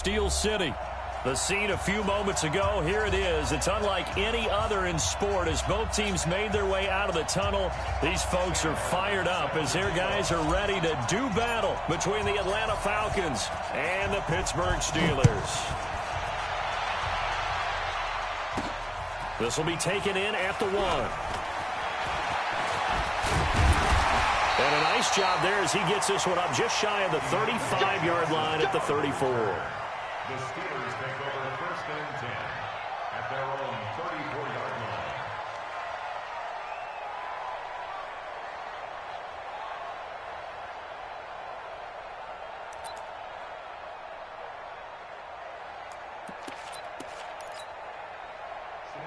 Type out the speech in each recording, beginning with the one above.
Steel City. The scene a few moments ago, here it is. It's unlike any other in sport as both teams made their way out of the tunnel. These folks are fired up as their guys are ready to do battle between the Atlanta Falcons and the Pittsburgh Steelers. This will be taken in at the 1. And a nice job there as he gets this one up just shy of the 35-yard line at the 34. The Steelers take over first and 10 at their own 34-yard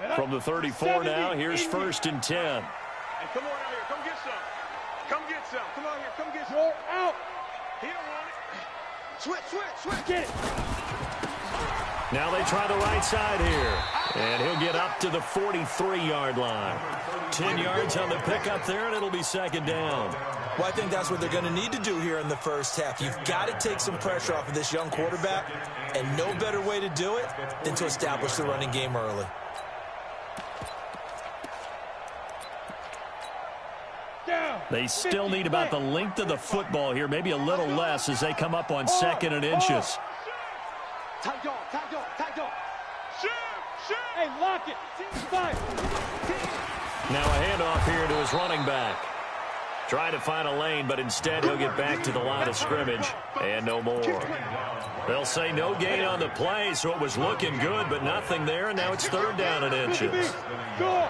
line. From the 34 now, here's first and 10. Hey, come on out here. Come get some. Come get some. Come on here. Come get some. You're out. He don't want it. Switch. Get it. Now they try the right side here. And he'll get up to the 43-yard line. 10 yards on the pickup there, and it'll be second down. Well, I think that's what they're going to need to do here in the first half. You've got to take some pressure off of this young quarterback, and no better way to do it than to establish the running game early. They still need about the length of the football here, maybe a little less as they come up on second and inches. Tight dog. Shoot. Hey, lock it. Now a handoff here to his running back. Trying to find a lane, but instead he'll get back to the line of scrimmage and no more. They'll say no gain on the play, so it was looking good, but nothing there, and now it's third down and inches. Go.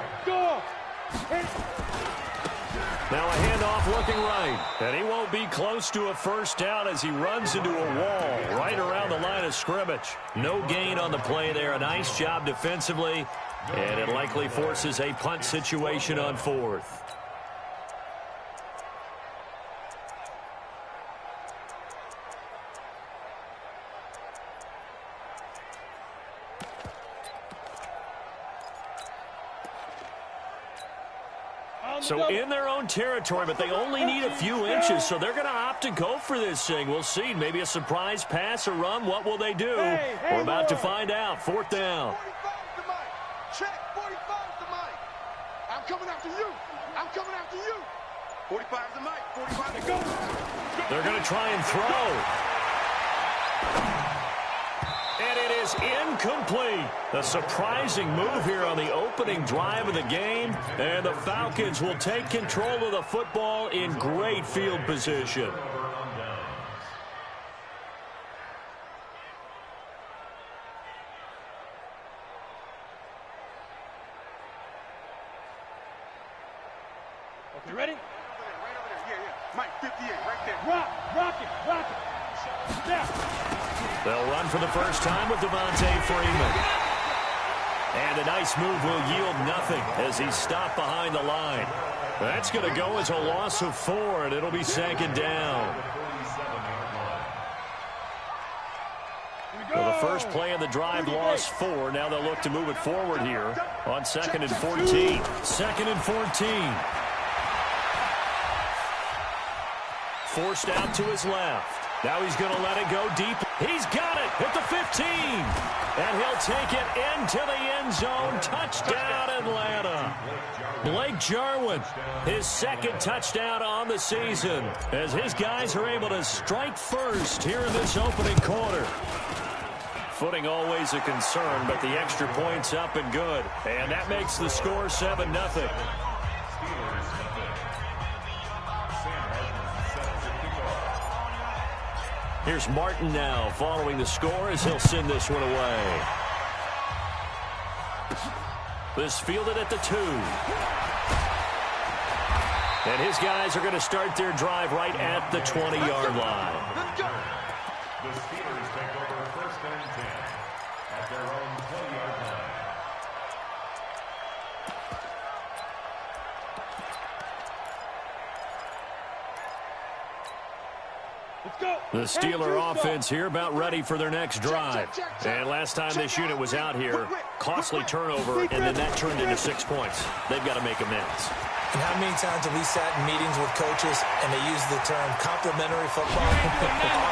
Now a handoff looking right, and he won't be close to a first down as he runs into a wall right around the line of scrimmage. No gain on the play there. A nice job defensively, and it likely forces a punt situation on fourth. So in their own territory, but they only need a few inches, so they're going to opt to go for this thing. We'll see. Maybe a surprise pass or run. What will they do? We're about to find out. Fourth down. 45 is the mic. Check. 45 is the mic. I'm coming after you. 45 is the mic. 45 to go. They're going to try and throw. And it is incomplete. A surprising move here on the opening drive of the game. And the Falcons will take control of the football in great field position. You ready? Right over there. Yeah. Mike, 58, right there. Rock it. Down. They'll run for the first time with Devontae Freeman. And a nice move will yield nothing as he's stopped behind the line. That's going to go as a loss of 4, and it'll be second down. Well, the first play of the drive lost 4. Now they'll look to move it forward here on second and 14. Second and 14. Forced out to his left. Now he's going to let it go deep. He's got it at the 15. And he'll take it into the end zone. Touchdown, Atlanta. Blake Jarwin, his second touchdown on the season, as his guys are able to strike first here in this opening quarter. Footing always a concern, but the extra point's up and good. And that makes the score 7-0. Here's Martin now following the score as he'll send this one away. This fielded at the 2. And his guys are going to start their drive right at the 20-yard line. Let's go. The Steelers take over first and 10 at their own 20-yard line. The Steeler offense here about ready for their next drive. And last time this unit was out here, costly turnover, and then that turned into 6 points. They've got to make amends. And how many times have we sat in meetings with coaches and they use the term complementary football?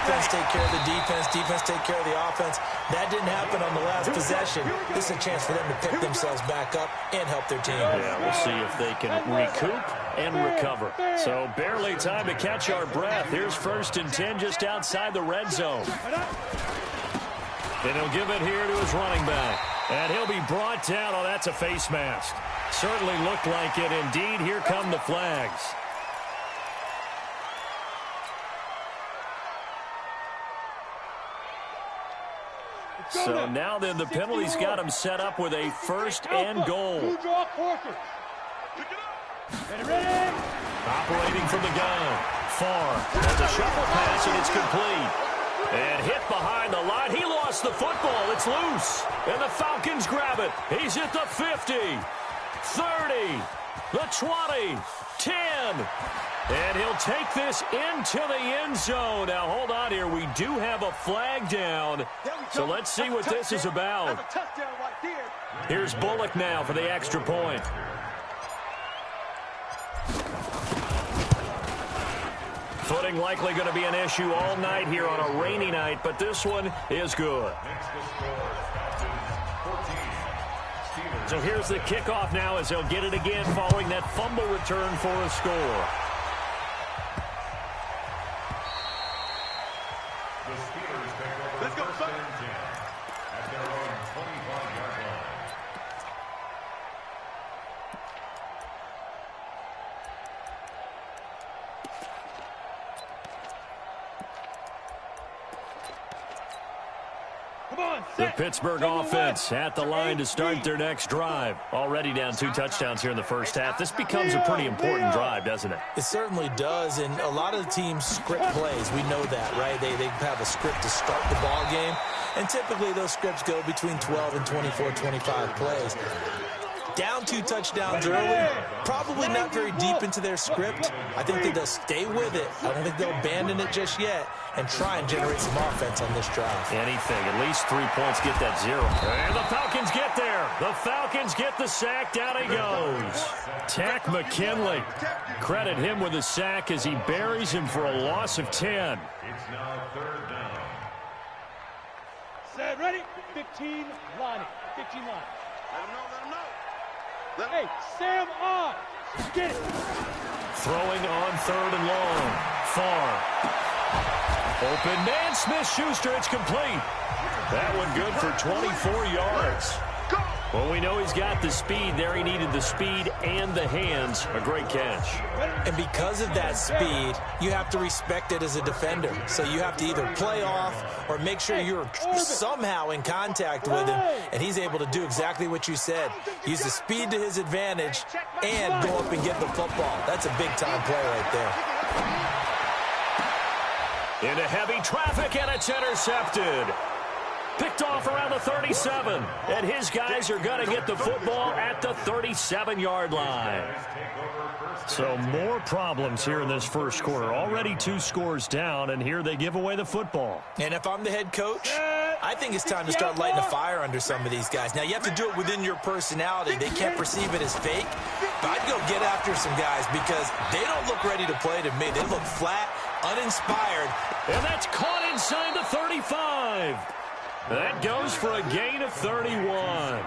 Offense take care of the defense, defense take care of the offense. That didn't happen on the last possession. This is a chance for them to pick themselves back up and help their team. Yeah, we'll see if they can recoup and recover. So barely time to catch our breath. Here's 1st and 10 just outside the red zone. And he'll give it here to his running back. And he'll be brought down. Oh, that's a face mask. Certainly looked like it. Indeed, here come the flags. So now then the penalty's got him set up with a 1st and goal. Operating from the gun. Far. As a shuffle pass, and it's complete. And hit behind the line. He lost the football. It's loose. And the Falcons grab it. He's at the 50. 30, the 20, 10, and he'll take this into the end zone. Now, hold on here. We do have a flag down, so let's see what this is about. Here's Bullock now for the extra point. Footing likely going to be an issue all night here on a rainy night, but this one is good. So here's the kickoff now as they'll get it again following that fumble return for a score. The Steelers take over. Let's go, 1st and 10 at their own 25-yard line. The Pittsburgh offense at the line to start their next drive. Already down 2 touchdowns here in the first half. This becomes a pretty important drive, doesn't it? It certainly does, and a lot of the teams script plays. We know that, right? They have a script to start the ball game, and typically those scripts go between 12 and 24, 25 plays. Down 2 touchdowns early, probably not very deep into their script. I think that they'll stay with it. I don't think they'll abandon it just yet and try and generate some offense on this drive. Anything, at least 3 points, get that 0. And the Falcons get there. The Falcons get the sack. Down he goes. Tack McKinley. Credit him with a sack as he buries him for a loss of 10. It's now 3rd down. Set, ready? 15 line. 15 line. Let him know, let him know. Hey, Sam on. Get it. Throwing on 3rd and long. Far. Open man, Smith-Schuster. It's complete. That one good for 24 yards. Well, we know he's got the speed there. He needed the speed and the hands. A great catch. And because of that speed, you have to respect it as a defender. So you have to either play off or make sure you're somehow in contact with him. And he's able to do exactly what you said. Use the speed to his advantage and go up and get the football. That's a big-time play right there. Into heavy traffic, and it's intercepted. Picked off around the 37, and his guys are going to get the football at the 37-yard line. So more problems here in this first quarter. Already 2 scores down, and here they give away the football. And if I'm the head coach, I think it's time to start lighting a fire under some of these guys. Now, you have to do it within your personality. They can't perceive it as fake, but I'd go get after some guys because they don't look ready to play to me. They look flat, uninspired. And that's caught inside the 35. That goes for a gain of 31.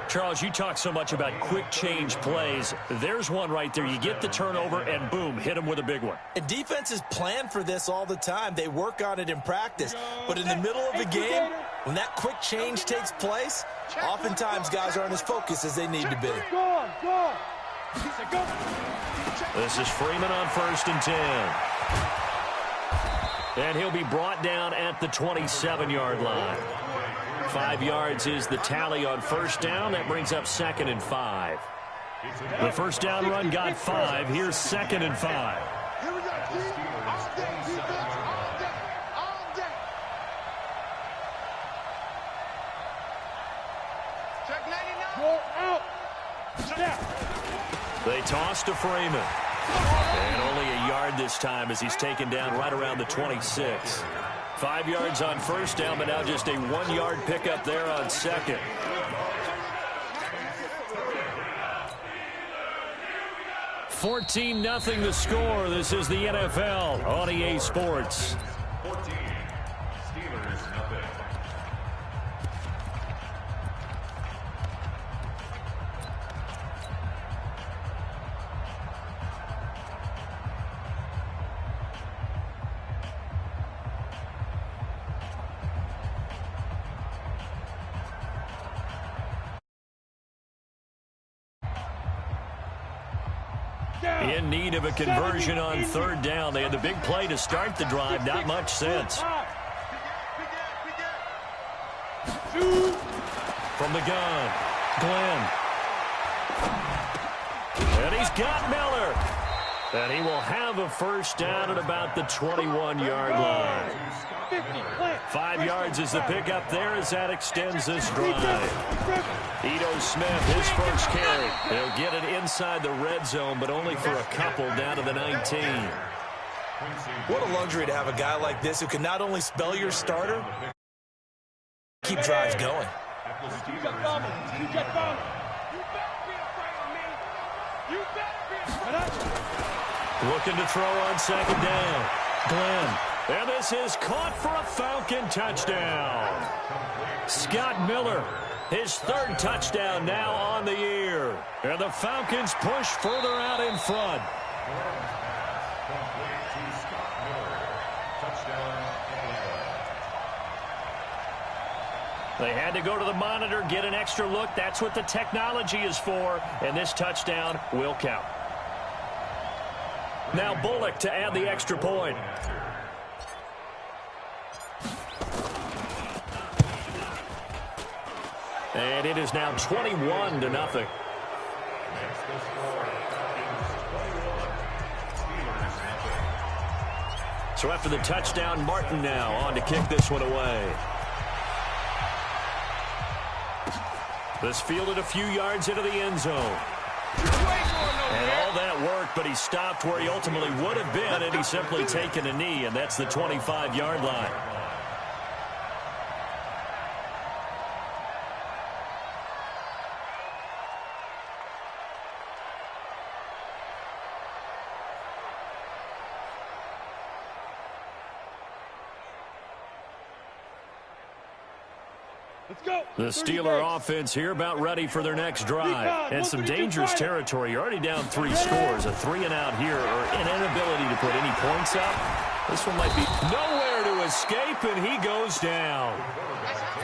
Charles, you talk so much about quick change plays. There's one right there. You get the turnover, and boom, hit him with a big one. And defenses plan for this all the time. They work on it in practice. But in the middle of a game, when that quick change takes place, oftentimes guys aren't as focused as they need to be. This is Freeman on 1st and 10. And he'll be brought down at the 27-yard line. 5 yards is the tally on 1st down. That brings up 2nd and 5. The 1st down run got 5. Here's 2nd and 5. Here we go, team. All day, defense, all day, all day. Check 99. Go out. Snap. They toss to Freeman. And only a yard this time as he's taken down right around the 26. 5 yards on 1st down, but now just a 1-yard pickup there on 2nd. 14-0 the score. This is the NFL on EA Sports. 14, Steelers nothing. In need of a conversion on third down. They had the big play to start the drive. Not much sense. From the gun, Glenn. And he's got Miller. And he will have a first down at about the 21-yard line. 5 yards is the pickup there as that extends this drive. Ito Smith, his first carry. He'll get it inside the red zone, but only for a couple down to the 19. What a luxury to have a guy like this who can not only spell your starter, keep drives going. Looking to throw on second down. Glenn. And this is caught for a Falcon touchdown. Scott Miller, his third touchdown now on the year. And the Falcons push further out in front. They had to go to the monitor, get an extra look. That's what the technology is for. And this touchdown will count. Now Bullock to add the extra point. And it is now 21-0. So after the touchdown, Martin now on to kick this one away. This fielded a few yards into the end zone. And all that work, but he stopped where he ultimately would have been, and he's simply taken a knee, and that's the 25-yard line. The Steeler offense here about ready for their next drive. And some dangerous territory. You're already down 3 scores. A 3-and-out here, or an inability to put any points up. This one might be nowhere to escape, and he goes down.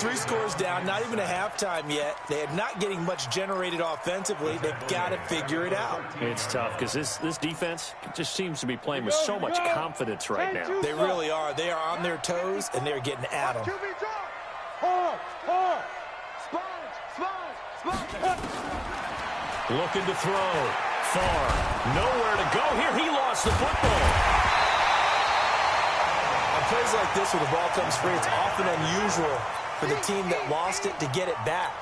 3 scores down, not even a halftime yet. They are not getting much generated offensively. They've got to figure it out. It's tough because this defense just seems to be playing with so much confidence right now. They really are. They are on their toes, and they're getting at them. Looking to throw. Far. Nowhere to go here. He lost the football. On plays like this where the ball comes free, it's often unusual for the team that lost it to get it back.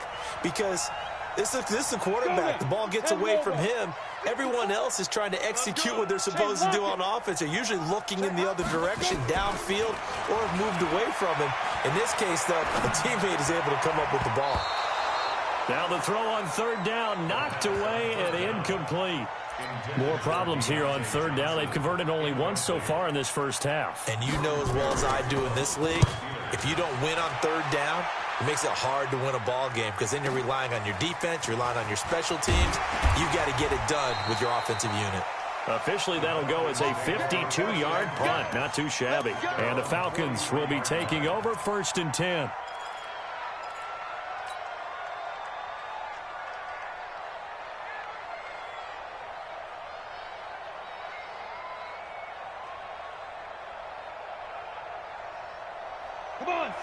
Because this is the quarterback. The ball gets away from him. Everyone else is trying to execute what they're supposed to do on offense. They're usually looking in the other direction, downfield, or have moved away from him. In this case, though, a teammate is able to come up with the ball. Now the throw on third down, knocked away and incomplete. More problems here on third down. They've converted only once so far in this first half. And you know as well as I do in this league, if you don't win on third down, it makes it hard to win a ball game because then you're relying on your defense, you're relying on your special teams. You've got to get it done with your offensive unit. Officially, that'll go as a 52-yard punt. Not too shabby. And the Falcons will be taking over 1st and 10.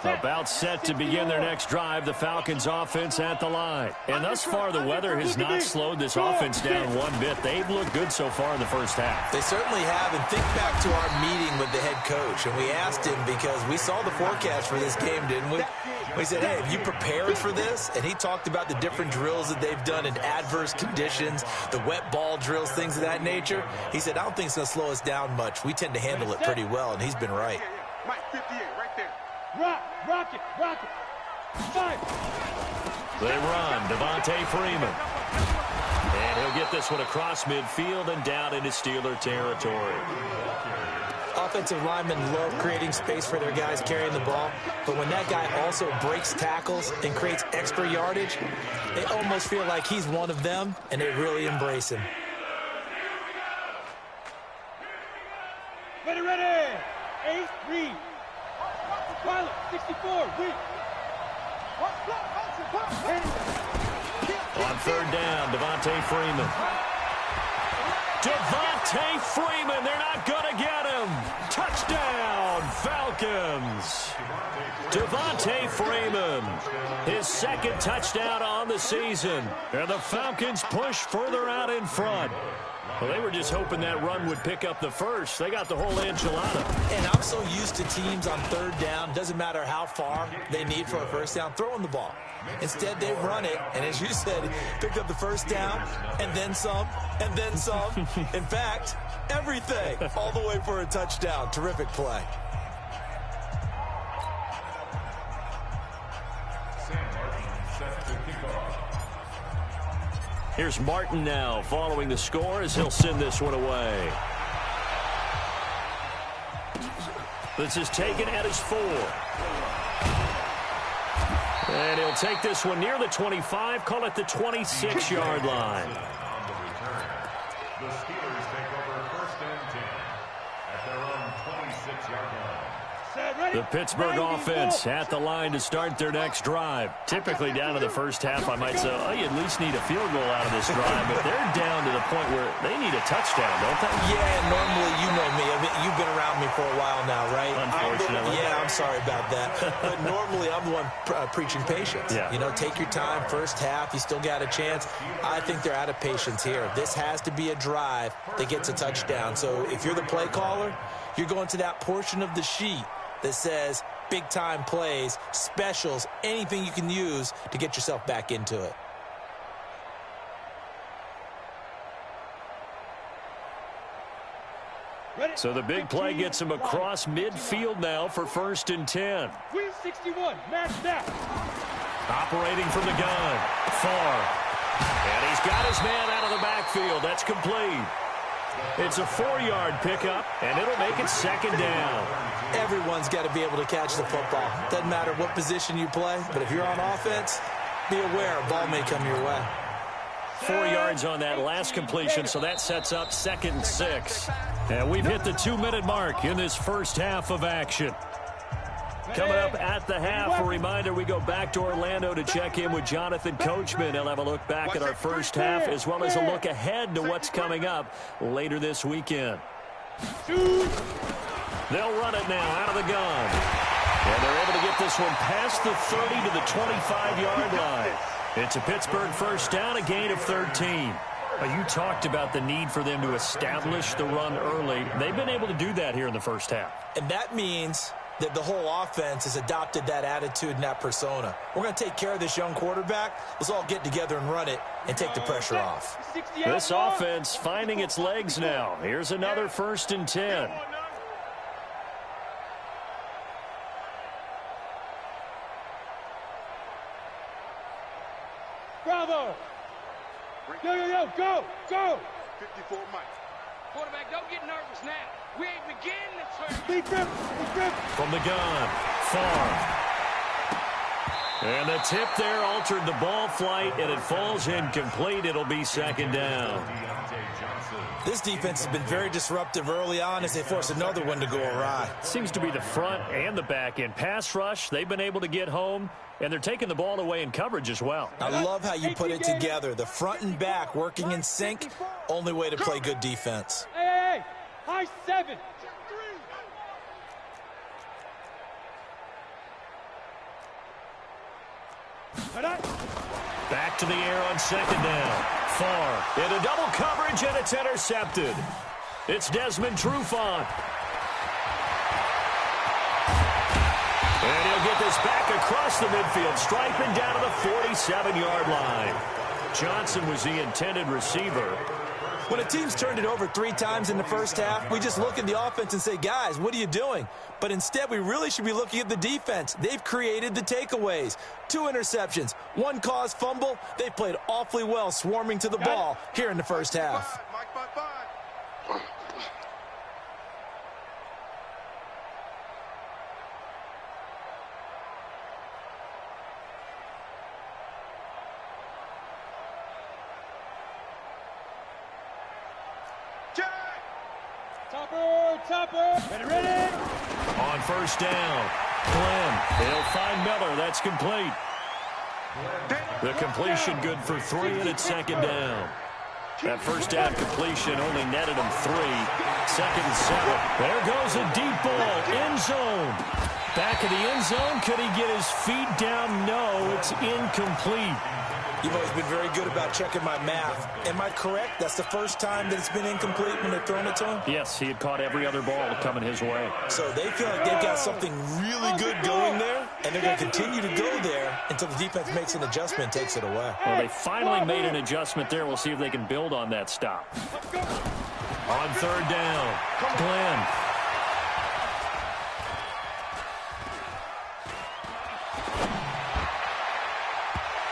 About set to begin their next drive, the Falcons offense at the line. And thus far, the weather has not slowed this offense down one bit. They've looked good so far in the first half. They certainly have. And think back to our meeting with the head coach. And we asked him because we saw the forecast for this game, didn't we? We said, hey, have you prepared for this? And he talked about the different drills that they've done in adverse conditions, the wet ball drills, things of that nature. He said, I don't think it's going to slow us down much. We tend to handle it pretty well, and he's been right. Mike, 58, right there. Rock it. 5. They run. Devontae Freeman. And he'll get this one across midfield and down into Steeler territory. Offensive linemen love creating space for their guys carrying the ball, but when that guy also breaks tackles and creates extra yardage, they almost feel like he's one of them, and they really embrace him. Ready, ready. 8, read. Pilot, 64, read. On third down, Devontae Freeman. Devontae Freeman, they're not going to get him. Touchdown, Falcons. Devontae Freeman, his second touchdown on the season. And the Falcons push further out in front. Well, they were just hoping that run would pick up the first. They got the whole enchilada. And I'm so used to teams on third down, doesn't matter how far they need for a first down, throwing the ball. Instead, they run it, and as you said, picked up the first down, and then some, and then some. In fact, everything, all the way for a touchdown. Terrific play. Here's Martin now following the score as he'll send this one away. This is taken at his 4. And he'll take this one near the 25, call it the 26-yard line. On the return, the Steelers take over first and 10 at their own 26-yard line. The Pittsburgh offense at the line to start their next drive. Typically down to the first half, I might say, oh, you at least need a field goal out of this drive. But they're down to the point where they need a touchdown, don't they? Yeah, normally, you know me. I mean, you've been around me for a while now, right? Unfortunately. I'm sorry about that. But normally, I'm the one preaching patience. Yeah. You know, take your time. First half, you still got a chance. I think they're out of patience here. This has to be a drive that gets a touchdown. So if you're the play caller, you're going to that portion of the sheet that says big-time plays, specials, anything you can use to get yourself back into it. So the big play gets him across midfield now for first and 10. Queen 61, match that. Operating from the gun. Far. And he's got his man out of the backfield. That's complete. It's a 4-yard pickup, and it'll make it second down. Everyone's got to be able to catch the football. Doesn't matter what position you play, but if you're on offense, be aware a ball may come your way. 4 yards on that last completion, so that sets up second and 6. And we've hit the 2-minute mark in this first half of action. Coming up at the half, a reminder, we go back to Orlando to check in with Jonathan Coachman. He'll have a look back at our first half as well as a look ahead to what's coming up later this weekend. They'll run it now out of the gun. And they're able to get this one past the 30 to the 25-yard line. It's a Pittsburgh first down, a gain of 13. You talked about the need for them to establish the run early. They've been able to do that here in the first half. And that means that the whole offense has adopted that attitude and that persona. We're going to take care of this young quarterback. Let's all get together and run it and take the pressure off. This offense finding its legs now. Here's another first and 10. Bravo. Yo, go. 54 Mike. Quarterback, don't get nervous now. We ain't beginning to turn. Big grip. From the gun, far. And the tip there altered the ball flight, and it falls incomplete. It'll be second down. This defense has been very disruptive early on as they force another one to go awry. Seems to be the front and the back end. Pass rush, they've been able to get home, and they're taking the ball away in coverage as well. I love how you put it together. The front and back working in sync, only way to play good defense. Hey, high 7. Back to the air on second down. Far into double coverage, and it's intercepted. It's Desmond Trufant. And he'll get this back across the midfield stripe and down to the 47-yard line. Johnson was the intended receiver. When a team's turned it over 3 times in the first half, we just look at the offense and say, guys, what are you doing? But instead, we really should be looking at the defense. They've created the takeaways. 2 interceptions, 1 caused fumble. They played awfully well swarming to the ball here in the first half. Topper, ready. On first down, Glenn. He'll find Miller. That's complete. The completion good for 3, and it's second down. That first down completion only netted him 3. Second and 7. There goes a deep ball. End zone. Back of the end zone. Could he get his feet down? No, it's incomplete. You've always been very good about checking my math. Am I correct? That's the first time that it's been incomplete when they've thrown it to him? Yes, he had caught every other ball coming his way. So they feel like they've got something really good going there, and they're going to continue to go there until the defense makes an adjustment and takes it away. Well, they finally made an adjustment there. We'll see if they can build on that stop. On third down, Glenn.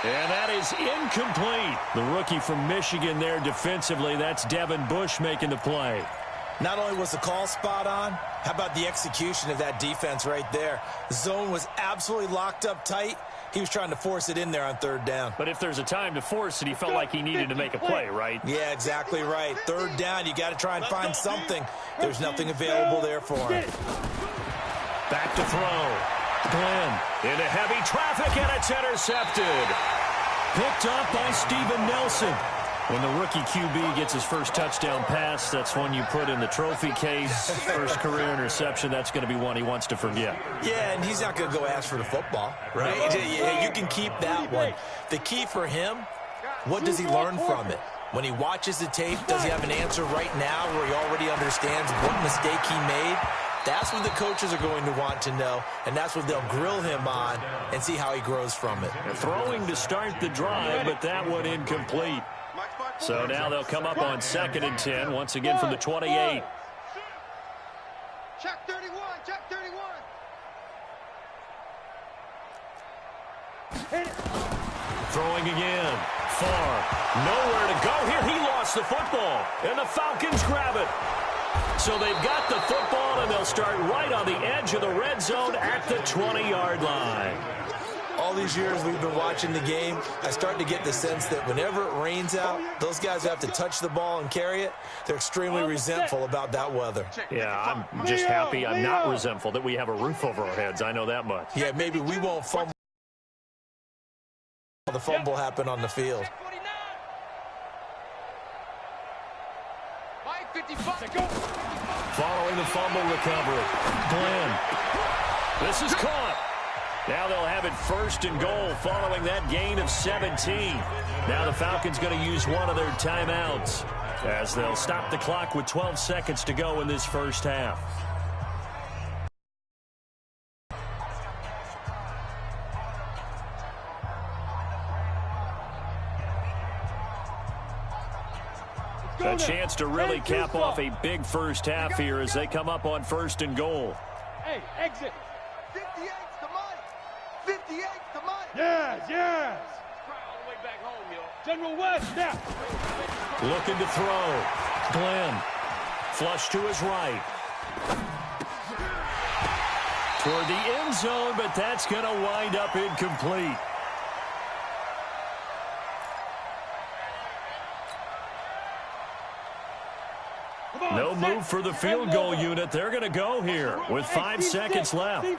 And that is incomplete. The rookie from Michigan there defensively. That's Devin Bush making the play. Not only was the call spot on, how about the execution of that defense right there? The zone was absolutely locked up tight. He was trying to force it in there on third down. But if there's a time to force it, he felt like he needed to make a play, right? Yeah, exactly right. Third down, you got to try and find something. There's nothing available there for him. Back to throw. Glenn into heavy traffic, and it's intercepted. Picked up by Steven Nelson. When the rookie QB gets his first touchdown pass, that's one you put in the trophy case. First career interception, that's going to be one he wants to forget. Yeah, and he's not going to go ask for the football, right? Yeah, you can keep that one. The key for him, what does he learn from it? When he watches the tape, does he have an answer right now where he already understands what mistake he made? That's what the coaches are going to want to know, and that's what they'll grill him on and see how he grows from it. They're throwing to start the drive, but that one incomplete. So now they'll come up on 2nd and 10, once again from the 28. Check 31, check 31. Throwing again. Far. Nowhere to go here. He lost the football, and the Falcons grab it. So they've got the football, and they'll start right on the edge of the red zone at the 20-yard line. All these years we've been watching the game, I start to get the sense that whenever it rains out, those guys have to touch the ball and carry it. They're extremely resentful about that weather. Yeah, I'm just happy I'm not resentful that we have a roof over our heads. I know that much. Yeah, maybe we won't fumble. The fumble happened on the field. Following the fumble recovery, Glenn. This is caught. Now they'll have it 1st and goal following that gain of 17. Now the Falcons going to use one of their timeouts as they'll stop the clock with 12 seconds to go in this first half. A chance to really cap off a big first half here as they come up on 1st and goal. Hey, exit. 58's the money. 58's the money. Yes. Try all the way back home, yo. General West, now. Looking to throw. Glenn. Flush to his right. Toward the end zone, but that's going to wind up incomplete. No move for the field goal unit. They're going to go here with 5 seconds left. You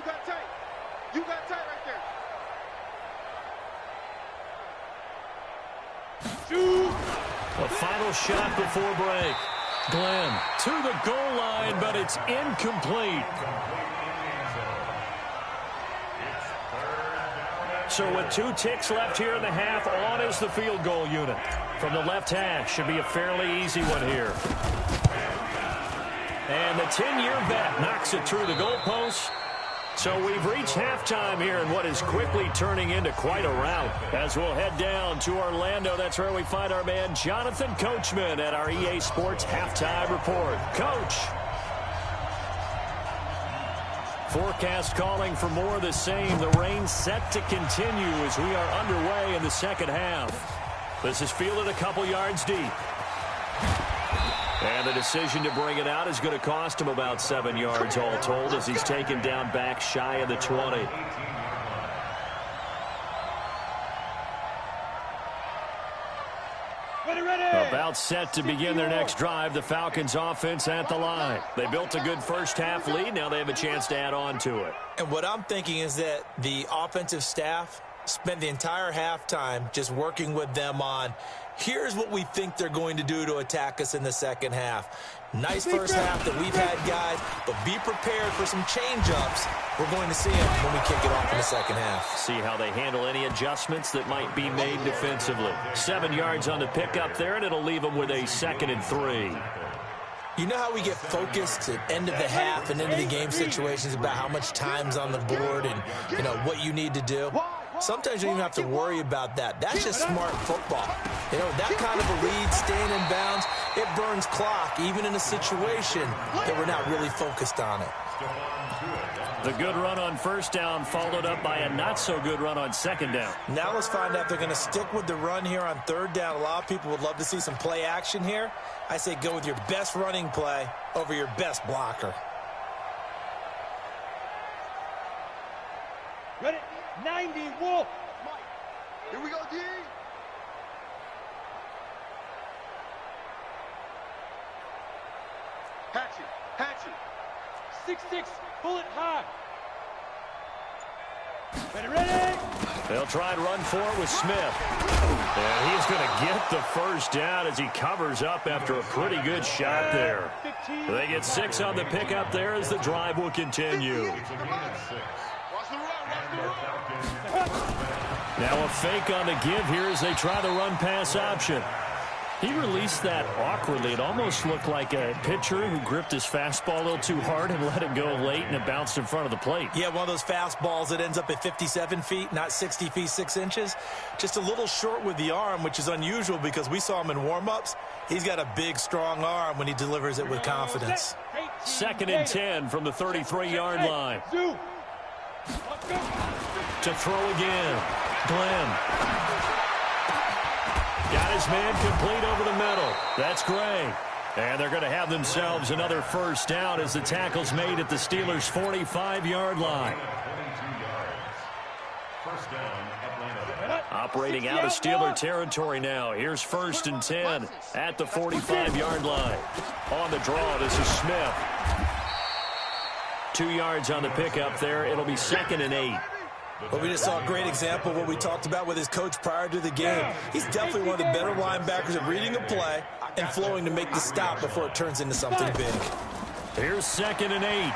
got tight. You got tight right there. A final shot before break. Glenn to the goal line, but it's incomplete. So with 2 ticks left here in the half, on is the field goal unit. From the left hash, should be a fairly easy one here. And the 10-year vet knocks it through the goalpost. So we've reached halftime here in what is quickly turning into quite a rout. As we'll head down to Orlando, that's where we find our man Jonathan Coachman at our EA Sports Halftime Report. Coach. Forecast calling for more of the same. The rain set to continue as we are underway in the second half. This is fielded a couple yards deep. And the decision to bring it out is going to cost him about 7 yards all told as he's taken down back shy of the 20. About set to begin their next drive, the Falcons offense at the line. They built a good first half lead. Now they have a chance to add on to it. And what I'm thinking is that the offensive staff spent the entire halftime just working with them on, here's what we think they're going to do to attack us in the second half. Nice first half that we've had, guys, but be prepared for some change-ups. We're going to see them when we kick it off in the second half. See how they handle any adjustments that might be made defensively. 7 yards on the pickup there, and it'll leave them with a 2nd and 3. You know how we get focused at end of the half and into the game situations about how much time's on the board and, you know, what you need to do? Sometimes you don't even have to worry about that. That's just smart football. You know, that kind of a lead, staying in bounds, it burns clock, even in a situation that we're not really focused on it. The good run on first down followed up by a not-so-good run on second down. Now let's find out if they're going to stick with the run here on third down. A lot of people would love to see some play action here. I say go with your best running play over your best blocker. Ready? 90, Wolf. Here we go, D. Hatchet. 6'6", bullet high. Ready? They'll try and run for it with Smith. And he's going to get the first down as he covers up after a pretty good shot there. They get 6 on the pickup there as the drive will continue. Now a fake on the give here as they try the run-pass option. He released that awkwardly. It almost looked like a pitcher who gripped his fastball a little too hard and let it go late, and it bounced in front of the plate. Yeah, one of those fastballs that ends up at 57 feet, not 60 feet, 6 inches. Just a little short with the arm, which is unusual because we saw him in warm-ups. He's got a big, strong arm when he delivers it with confidence. 2nd and 10 from the 33-yard line. To throw again. Glenn. Got his man complete over the middle. That's Gray. And they're going to have themselves another first down as the tackle's made at the Steelers' 45-yard line. First down, Atlanta. Operating out of Steeler territory now. Here's 1st and 10 at the 45-yard line. On the draw, this is Smith. 2 yards on the pickup there. It'll be 2nd and 8. Well, we just saw a great example of what we talked about with his coach prior to the game. He's definitely one of the better linebackers at reading a play and flowing to make the stop before it turns into something big. Here's 2nd and 8.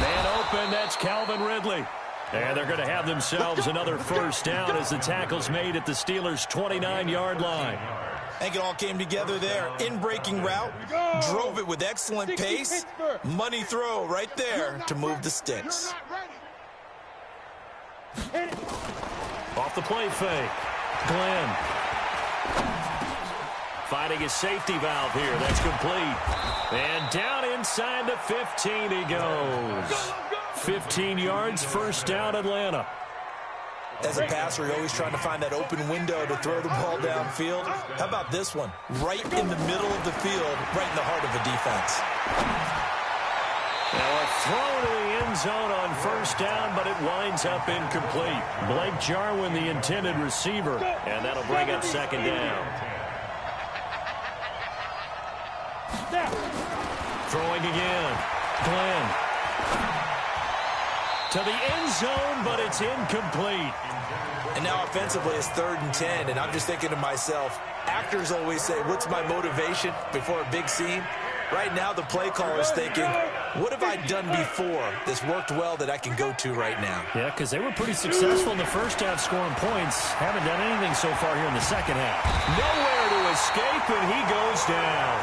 Man open, that's Calvin Ridley. And they're going to have themselves another first down as the tackle's made at the Steelers' 29-yard line. I think it all came together there. In-breaking route, drove it with excellent pace. Money throw right there to move the sticks. Off the play fake. Glenn. Finding his safety valve here. That's complete. And down inside the 15 he goes. 15 yards, first down, Atlanta. As a passer, you're always trying to find that open window to throw the ball downfield. How about this one? Right in the middle of the field, right in the heart of the defense. Now a throw to the end zone on first down, but it winds up incomplete. Blake Jarwin, the intended receiver, and that'll bring up 2nd down. Throwing again. Glenn. To the end zone, but it's incomplete. And now offensively it's 3rd and 10, and I'm just thinking to myself, actors always say, what's my motivation before a big scene? Right now the play caller's thinking, what have I done before that's worked well that I can go to right now? Yeah, because they were pretty successful in the first half scoring points. Haven't done anything so far here in the second half. Nowhere to escape, and he goes down.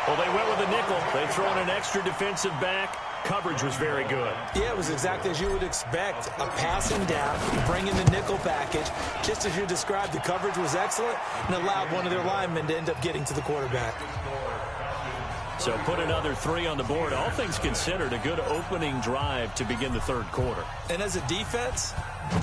Well, they went with a nickel. They throw in an extra defensive back. Coverage was very good. Yeah, it was exactly as you would expect. A passing down, bring in the nickel package. Just as you described, the coverage was excellent and allowed one of their linemen to end up getting to the quarterback. So put another 3 on the board. All things considered, a good opening drive to begin the third quarter. And as a defense,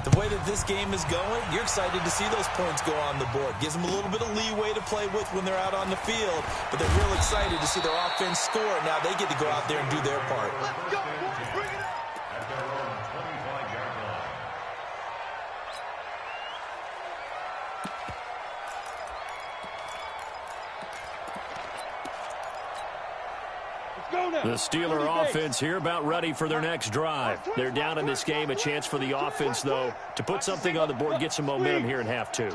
the way that this game is going, you're excited to see those points go on the board. Gives them a little bit of leeway to play with when they're out on the field, but they're real excited to see their offense score. Now they get to go out there and do their part. Let's go, boys. Bring it up. At their own 25-yard line. Go now. The Steeler offense here about ready for their next drive. They're down in this game. A chance for the offense, though, to put something on the board, get some momentum here in half 2.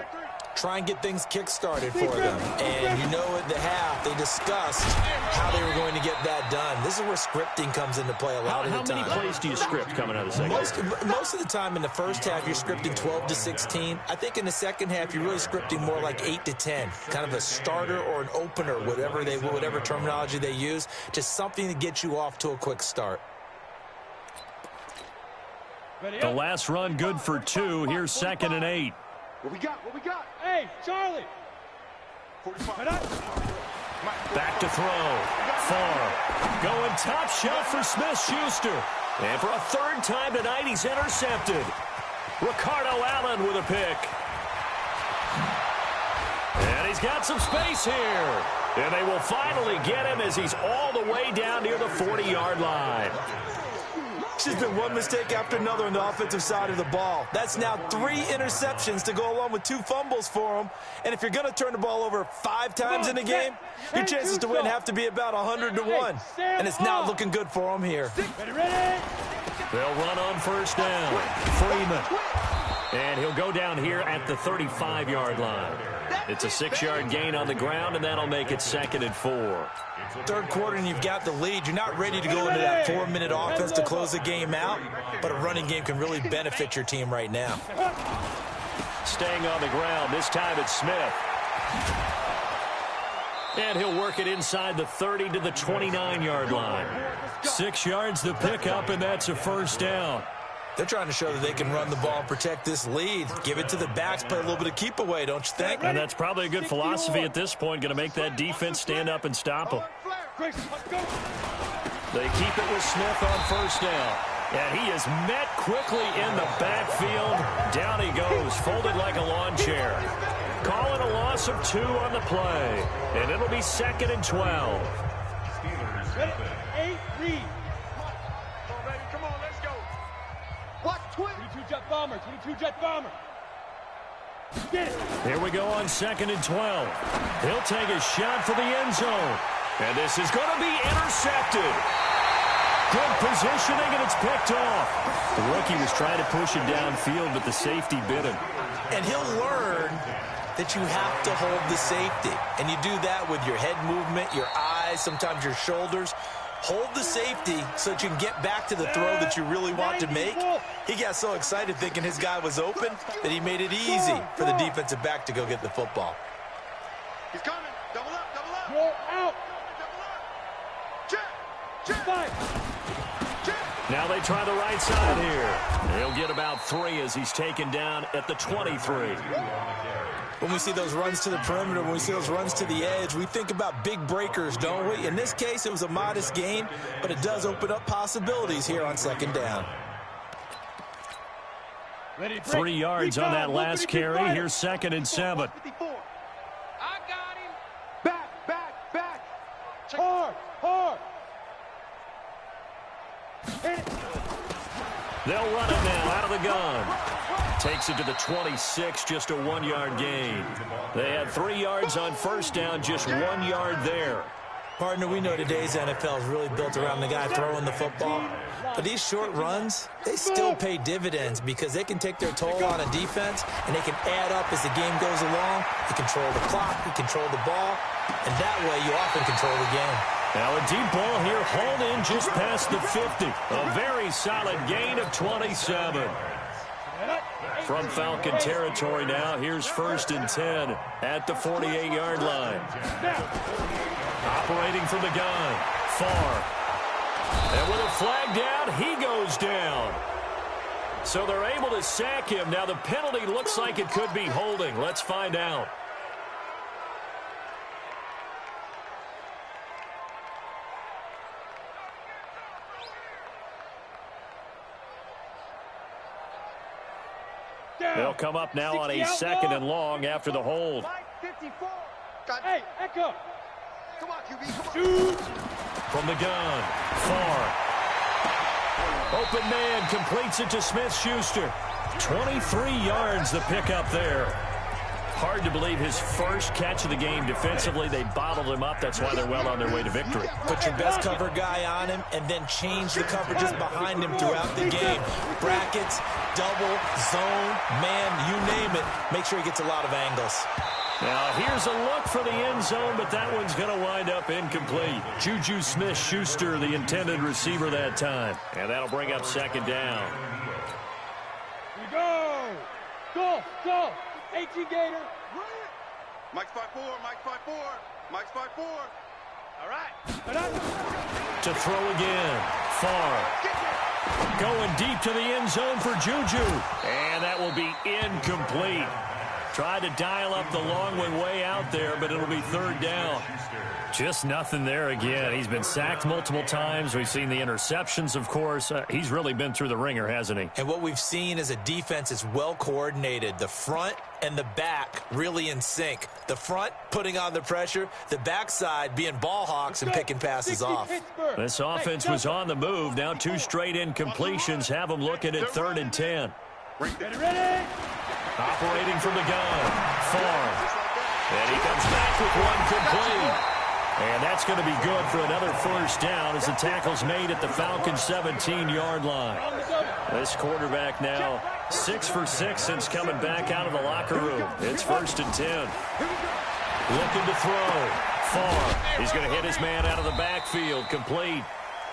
Try and get things kick-started for them. And you know at the half, they discussed how they were going to get that done. This is where scripting comes into play a lot of the time. How many plays do you script coming out of the second? Most of the time in the first half, you're scripting 12 to 16. I think in the second half, you're really scripting more like 8 to 10. Kind of a starter or an opener, whatever terminology they use. Just something to get you off to a quick start. The last run good for 2. Here's 2nd and 8. What we got? What we got? Hey, Charlie. 45. Back to throw. Far. Going top shelf for Smith-Schuster. And for a third time tonight, he's intercepted. Ricardo Allen with a pick. And he's got some space here. And they will finally get him as he's all the way down near the 40-yard line. It's just been one mistake after another on the offensive side of the ball. That's now 3 interceptions to go along with 2 fumbles for him. And if you're going to turn the ball over 5 times in a game, your chances to win have to be about 100 to 1. And it's not looking good for him here. Ready? They'll run on first down. Freeman. And he'll go down here at the 35-yard line. It's a 6-yard gain on the ground, and that'll make it 2nd and 4. Third quarter and you've got the lead. You're not ready to go into that 4-minute offense to close the game out, but a running game can really benefit your team right now. Staying on the ground. This time it's Smith. And he'll work it inside the 30 to the 29-yard line. 6 yards the pickup, and that's a first down. They're trying to show that they can run the ball and protect this lead. Give it to the backs, play a little bit of keep away, don't you think? And that's probably a good philosophy at this point, going to make that defense stand up and stop them. They keep it with Smith on first down. And he is met quickly in the backfield. Down he goes, folded like a lawn chair. Calling a loss of 2 on the play. And it'll be 2nd and 12. Ready? 8, read. Come on, let's go. Watch 22 jet bomber, 22 jet bomber. Get it. Here we go on 2nd and 12. He'll take a shot for the end zone. And this is going to be intercepted. Good positioning, and it's picked off. The rookie was trying to push it downfield, but the safety bit him. And he'll learn that you have to hold the safety. And you do that with your head movement, your eyes, sometimes your shoulders. Hold the safety so that you can get back to the throw that you really want to make. He got so excited thinking his guy was open that he made it easy for the defensive back to go get the football. He's coming. Double up, double up. Roll out. Double up. Check. Fight. Now they try the right side here. He'll get about 3 as he's taken down at the 23. When we see those runs to the perimeter, when we see those runs to the edge, we think about big breakers, don't we? In this case, it was a modest gain, but it does open up possibilities here on 2nd down. 3 yards on that last carry. Here's 2nd and 7. I got him. Back. Hard. Hit it. They'll run it now out of the gun. Takes it to the 26, just a 1-yard gain. They had 3 yards on first down, just 1 yard there. Partner, we know today's NFL is really built around the guy throwing the football. But these short runs, they still pay dividends because they can take their toll on a defense and they can add up as the game goes along. You control the clock, you control the ball, and that way you often control the game. Now a deep ball here, hauled in just past the 50. A very solid gain of 27. From Falcon territory now, here's 1st and 10 at the 48-yard line. Operating from the gun. Far. And with a flag down, he goes down. So they're able to sack him. Now the penalty looks like it could be holding. Let's find out. They'll come up now on a 2nd and long after the hold. 54. Hey, Echo. Come on, QB. Come on. Shoot. From the gun. Far. Open man completes it to Smith-Schuster. 23 yards the pickup there. Hard to believe his first catch of the game defensively. They bottled him up. That's why they're well on their way to victory. Put your best cover guy on him and then change the coverages behind him throughout the game. Brackets, double, zone, man, you name it. Make sure he gets a lot of angles. Now, here's a look for the end zone, but that one's going to wind up incomplete. Juju Smith-Schuster, the intended receiver that time. And that'll bring up 2nd down. Here we go. Go, go. 18 Gator. Mike's 5'4", Mike's 5'4", Mike's 5'4". All right. To throw again. Far. Going deep to the end zone for Juju. And that will be incomplete. Tried to dial up the long one way out there, but it'll be 3rd down. Just nothing there again. He's been sacked multiple times. We've seen the interceptions, of course. He's really been through the ringer, hasn't he? And what we've seen is a defense is well coordinated. The front and the back really in sync. The front putting on the pressure, the backside being ball hawks and picking passes off. This offense was on the move. Now 2 straight incompletions have them looking at 3rd and 10. Ready. Operating from the gun. Far. And he comes back with one complete. And that's going to be good for another 1st down as the tackle's made at the Falcons' 17-yard line. This quarterback now 6 for 6 since coming back out of the locker room. It's 1st and 10. Looking to throw. Far. He's going to hit his man out of the backfield. Complete.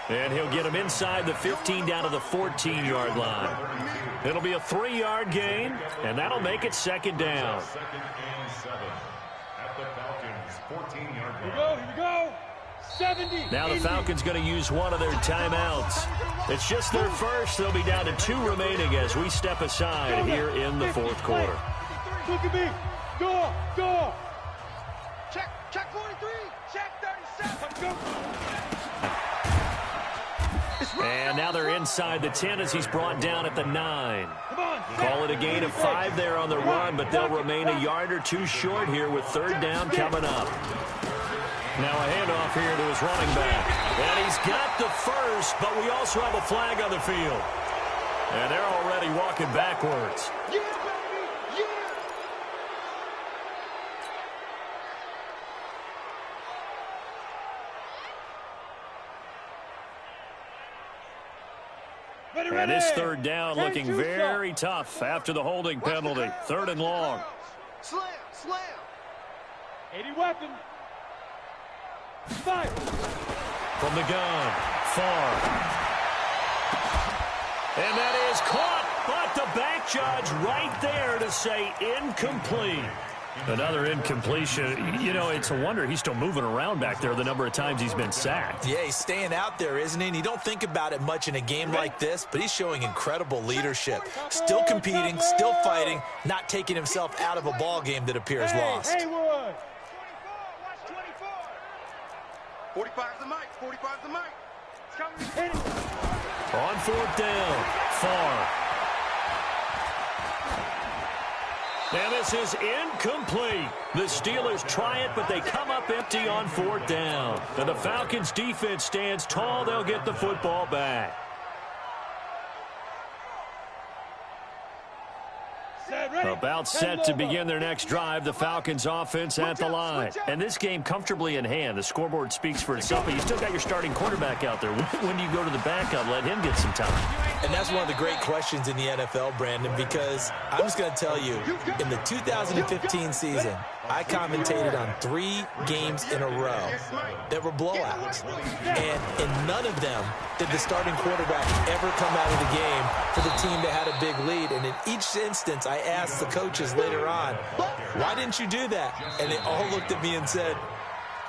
And he'll get him inside the 15 down to the 14-yard line. It'll be a 3-yard gain, and that'll make it 2nd down. 2nd and 7 at the Falcons' 14-yard line. Here we go. 70. Now the Falcons going to use one of their timeouts. It's just their first. They'll be down to 2 remaining as we step aside here in the 4th quarter. Look at me. Go. Check 43. Check 37. And now they're inside the 10 as he's brought down at the 9. Come on. Call it a gain of 5 there on the run, but they'll remain a yard or 2 short here with 3rd down coming up. Now a handoff here to his running back. And he's got the first, but we also have a flag on the field. And they're already walking backwards. Yeah, baby. Yeah. And this 3rd down looking very tough after the holding penalty. 3rd and long. Slam. 80 weapon. Fire. From the gun. Far. And that is caught. But the back judge right there to say incomplete. Another incompletion. You know, it's a wonder he's still moving around back there the number of times he's been sacked. Yeah, he's staying out there, isn't he? And you don't think about it much in a game like this, but he's showing incredible leadership. Still competing, still fighting, not taking himself out of a ball game that appears lost. Haywood. 24. Watch 24. 45's the mic. 45's the mic. It's coming. Hit it. On 4th down. Far. And this is incomplete. The Steelers try it, but they come up empty on 4th down. And the Falcons defense stands tall. They'll get the football back. About set to begin their next drive. The Falcons offense at the line. And this game comfortably in hand. The scoreboard speaks for itself, but you still got your starting quarterback out there. When do you go to the backup? Let him get some time. And that's one of the great questions in the NFL, Brandon, because I'm just going to tell you, in the 2015 season, I commentated on 3 games in a row that were blowouts. And in none of them did the starting quarterback ever come out of the game for the team that had a big lead. And in each instance, I asked the coaches later on, why didn't you do that? And they all looked at me and said,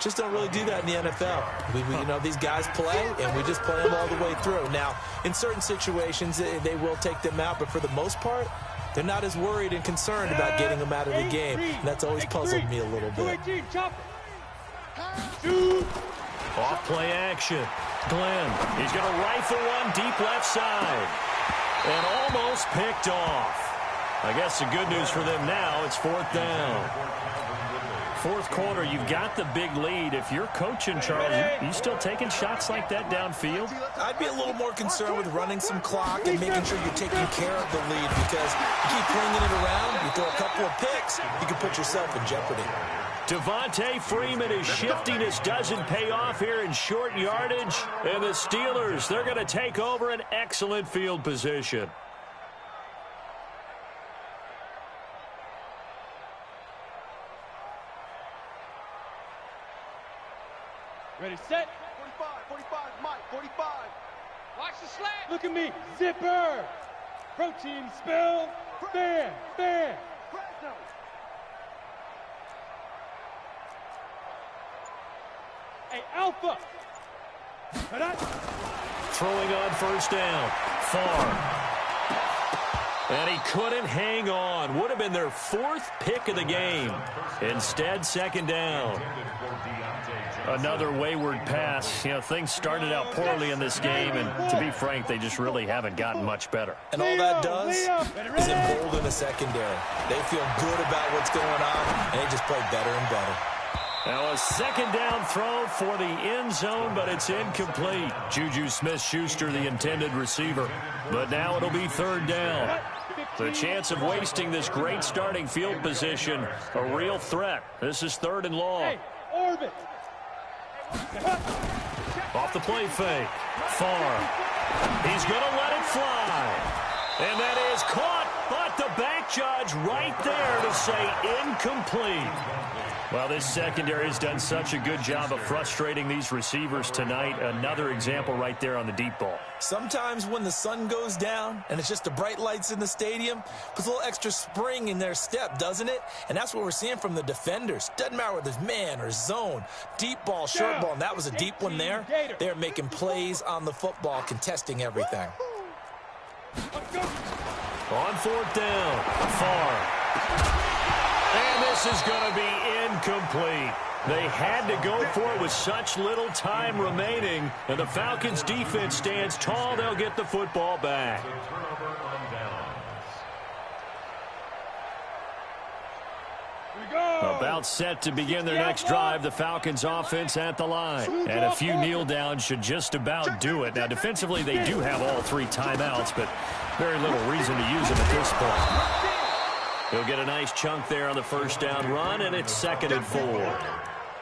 Just don't really do that in the NFL. You know, these guys play, and we just play them all the way through. Now, in certain situations, they will take them out, but for the most part, they're not as worried and concerned about getting them out of the game. And that's always puzzled me a little bit. Off play action. Glenn, he's going to rifle one deep left side. And almost picked off. I guess the good news for them now, it's 4th down. Fourth quarter, you've got the big lead. If you're coaching, Charles, you still taking shots like that downfield? I'd be a little more concerned with running some clock and making sure you're taking care of the lead, because you keep flinging it around, you throw a couple of picks, you can put yourself in jeopardy. Devontae Freeman, his shiftiness doesn't pay off here in short yardage. And the Steelers, they're going to take over an excellent field position. Ready, set. 45, Mike, 45. Watch the slap. Look at me. Zipper. Protein spill. Bam, bam. Hey, Alpha. Throwing on 1st down. Far. And he couldn't hang on. Would have been their 4th pick of the game. Instead, 2nd down. Another wayward pass. You know, things started out poorly in this game, and to be frank, they just really haven't gotten much better. And all that does is embolden the secondary. They feel good about what's going on, and they just play better and better. Now a 2nd down throw for the end zone, but it's incomplete. Juju Smith-Schuster, the intended receiver. But now it'll be 3rd down. The chance of wasting this great starting field position, a real threat. This is 3rd and long. Hey, orbit. Off the play fake. Far. He's going to let it fly. And that is caught, but the back judge right there to say incomplete. Well, this secondary has done such a good job of frustrating these receivers tonight. Another example right there on the deep ball. Sometimes when the sun goes down and it's just the bright lights in the stadium, puts a little extra spring in their step, doesn't it? And that's what we're seeing from the defenders. Doesn't matter whether it's man or zone, deep ball, short ball, and that was a deep one there. They're making plays on the football, contesting everything. On 4th down, Far. And this is going to be incomplete. They had to go for it with such little time remaining. And the Falcons' defense stands tall. They'll get the football back. About set to begin their next drive. The Falcons offense at the line. And a few kneel downs should just about do it. Now, defensively, they do have all 3 timeouts, but very little reason to use them at this point. He'll get a nice chunk there on the 1st down run, and it's 2nd and 4.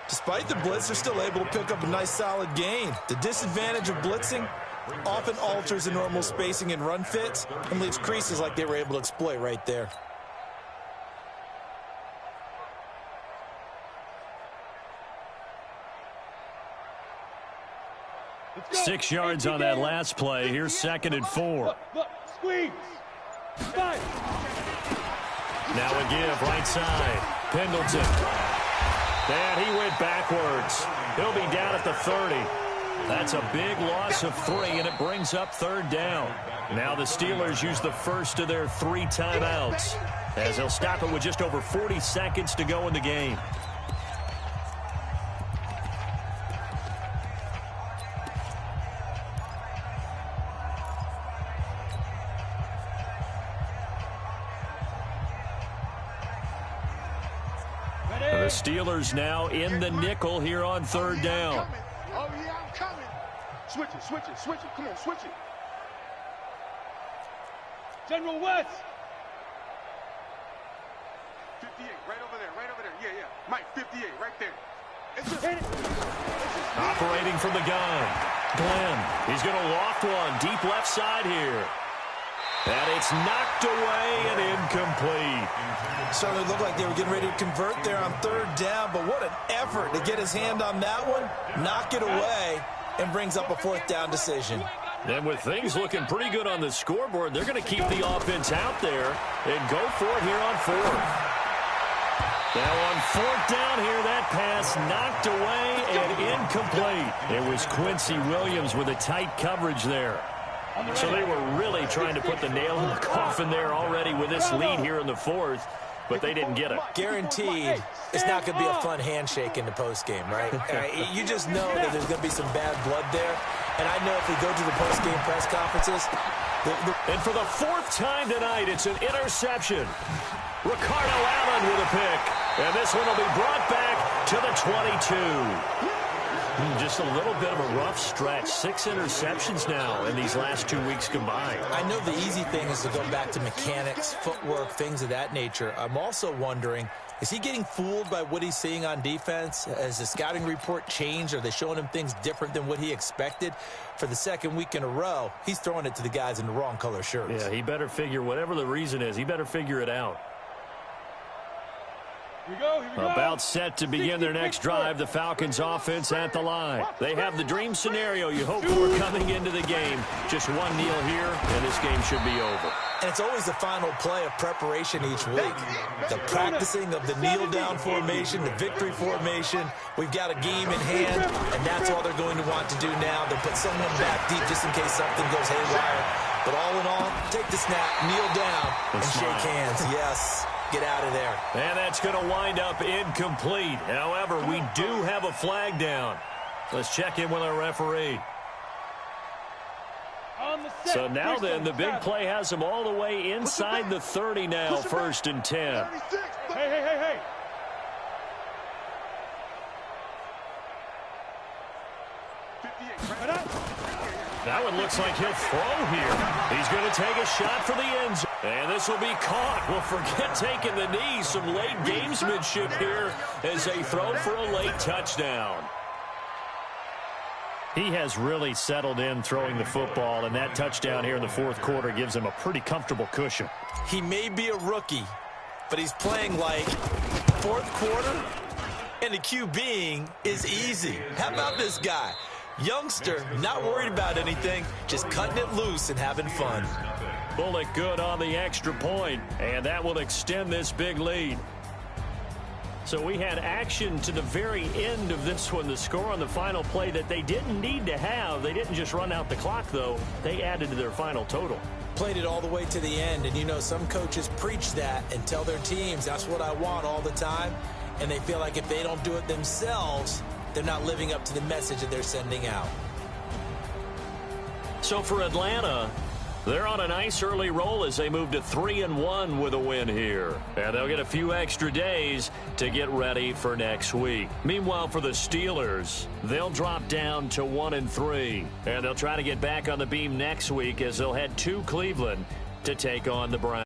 Despite the blitz, they're still able to pick up a nice solid gain. The disadvantage of blitzing often alters the normal spacing and run fits and leaves creases like they were able to exploit right there. Go. 6 yards on that last play. Here's 2nd and 4. Look, squeeze. Fight. Now a give, right side. Pendleton. And he went backwards. He'll be down at the 30. That's a big loss of 3, and it brings up 3rd down. Now the Steelers use the first of their 3 timeouts, as they'll stop it with just over 40 seconds to go in the game. The Steelers now in the nickel here on 3rd down. Oh, yeah, I'm coming. Switch it, switch it, switch it. Come on, switch it. General West. 58, right over there, right over there. Yeah, yeah. Mike, 58, right there. It's just, Operating from the gun. Glenn, he's going to loft one deep left side here. And it's knocked away and incomplete. Certainly looked like they were getting ready to convert there on 3rd down, but what an effort to get his hand on that one, knock it away, and brings up a 4th down decision. And with things looking pretty good on the scoreboard, they're going to keep the offense out there and go for it here on 4th. Now on fourth down here, that pass knocked away and incomplete. It was Quincy Williams with a tight coverage there. So they were really trying to put the nail in the coffin there already with this lead here in the fourth, but they didn't get it. Guaranteed, it's not going to be a fun handshake in the postgame, right? You just know that there's going to be some bad blood there. And I know if we go to the postgame press conferences. And for the fourth time tonight, it's an interception. Ricardo Allen with a pick. And this one will be brought back to the 22. Just a little bit of a rough stretch. 6 interceptions now in these last 2 weeks combined. I know the easy thing is to go back to mechanics, footwork, things of that nature. I'm also wondering, is he getting fooled by what he's seeing on defense? Has the scouting report changed? Are they showing him things different than what he expected? For the second week in a row, he's throwing it to the guys in the wrong color shirts. Yeah, he better figure, whatever the reason is, he better figure it out. Here we go. About set to begin their next drive, the Falcons offense at the line. They have the dream scenario you hope for coming into the game. Just one kneel here, and this game should be over. And it's always the final play of preparation each week. The practicing of the kneel-down formation, the victory formation. We've got a game in hand, and that's all they're going to want to do now. They'll put someone back deep just in case something goes haywire. But all in all, take the snap, kneel down, and shake hands. Yes. Get out of there. And that's going to wind up incomplete. However, we do have a flag down. Let's check in with our referee. So now then, the big play has them all the way inside the 30 now, 1st and 10. Hey. That one looks like he'll throw here. He's going to take a shot for the end zone. And this will be caught. Well, forget taking the knee. Some late gamesmanship here as they throw for a late touchdown. He has really settled in throwing the football, and that touchdown here in the fourth quarter gives him a pretty comfortable cushion. He may be a rookie, but he's playing like fourth quarter, and the QBing is easy. How about this guy? Youngster, not worried about anything, just cutting it loose and having fun. Bullock good on the extra point, and that will extend this big lead. So we had action to the very end of this one. The score on the final play that they didn't need to have. They didn't just run out the clock, though. They added to their final total. Played it all the way to the end, and you know some coaches preach that and tell their teams that's what I want all the time, and they feel like if they don't do it themselves, they're not living up to the message that they're sending out. So for Atlanta, they're on a nice early roll as they move to 3-1 with a win here. And they'll get a few extra days to get ready for next week. Meanwhile, for the Steelers, they'll drop down to 1-3. And they'll try to get back on the beam next week as they'll head to Cleveland to take on the Browns.